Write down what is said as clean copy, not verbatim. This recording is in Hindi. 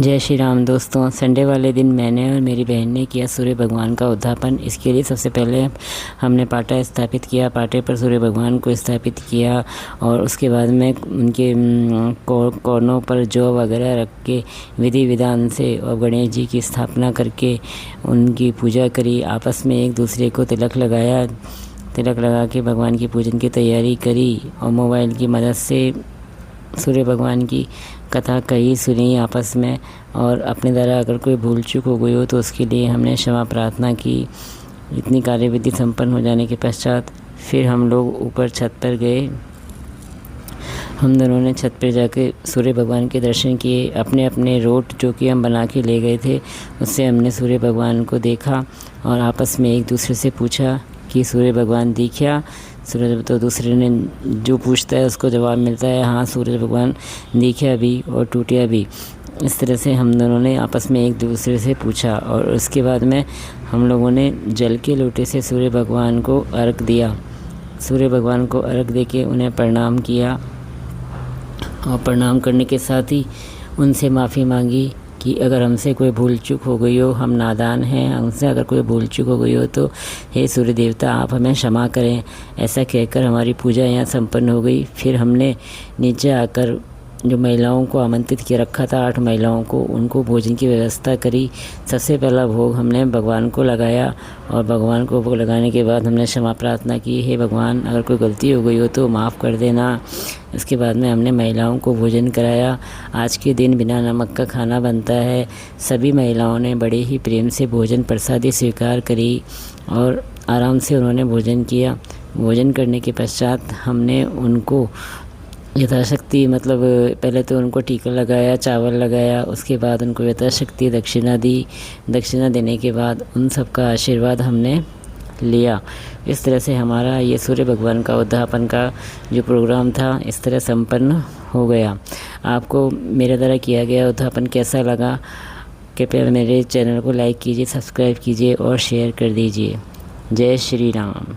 जय श्री राम दोस्तों। संडे वाले दिन मैंने और मेरी बहन ने किया सूर्य भगवान का उद्यापन। इसके लिए सबसे पहले हमने पाटा स्थापित किया, पाटे पर सूर्य भगवान को स्थापित किया और उसके बाद में उनके कोनों पर जौ वगैरह रख के विधि विधान से और गणेश जी की स्थापना करके उनकी पूजा करी। आपस में एक दूसरे को तिलक लगाया, तिलक लगा के भगवान की पूजन की तैयारी करी और मोबाइल की मदद से सूर्य भगवान की कथा कही सुनी आपस में। और अपने द्वारा अगर कोई भूल चूक हो गई हो तो उसके लिए हमने क्षमा प्रार्थना की। इतनी कार्यविधि संपन्न हो जाने के पश्चात फिर हम लोग ऊपर छत पर गए। हम दोनों ने छत पर जाके सूर्य भगवान के दर्शन किए। अपने अपने रोट जो कि हम बना के ले गए थे उससे हमने सूर्य भगवान को देखा और आपस में एक दूसरे से पूछा कि सूर्य भगवान दिखा। सूर्य तो दूसरे ने जो पूछता है उसको जवाब मिलता है, हाँ सूर्य भगवान दिखा भी और टूटिया भी। इस तरह से हम दोनों ने आपस में एक दूसरे से पूछा और उसके बाद में हम लोगों ने जल के लोटे से सूर्य भगवान को अर्घ दिया। सूर्य भगवान को अर्घ देके उन्हें प्रणाम किया और प्रणाम करने के साथ ही उनसे माफ़ी मांगी कि अगर हमसे कोई भूल चूक हो गई हो, हम नादान हैं, हमसे अगर कोई भूल चूक हो गई हो तो हे सूर्य देवता आप हमें क्षमा करें। ऐसा कहकर हमारी पूजा यहाँ संपन्न हो गई। फिर हमने नीचे आकर जो महिलाओं को आमंत्रित किया रखा था, 8 महिलाओं को, उनको भोजन की व्यवस्था करी। सबसे पहला भोग हमने भगवान को लगाया और भगवान को भोग लगाने के बाद हमने क्षमा प्रार्थना की, हे भगवान अगर कोई गलती हो गई हो तो माफ़ कर देना। इसके बाद में हमने महिलाओं को भोजन कराया। आज के दिन बिना नमक का खाना बनता है। सभी महिलाओं ने बड़े ही प्रेम से भोजन प्रसादी स्वीकार करी और आराम से उन्होंने भोजन किया। भोजन करने के पश्चात हमने उनको यथाशक्ति पहले तो उनको टीका लगाया, चावल लगाया, उसके बाद उनको यथाशक्ति दक्षिणा दी। दक्षिणा देने के बाद उन सब का आशीर्वाद हमने लिया। इस तरह से हमारा ये सूर्य भगवान का उद्यापन का जो प्रोग्राम था इस तरह संपन्न हो गया। आपको मेरे द्वारा किया गया उद्यापन कैसा लगा? कृपया मेरे चैनल को लाइक कीजिए, सब्सक्राइब कीजिए और शेयर कर दीजिए। जय श्री राम।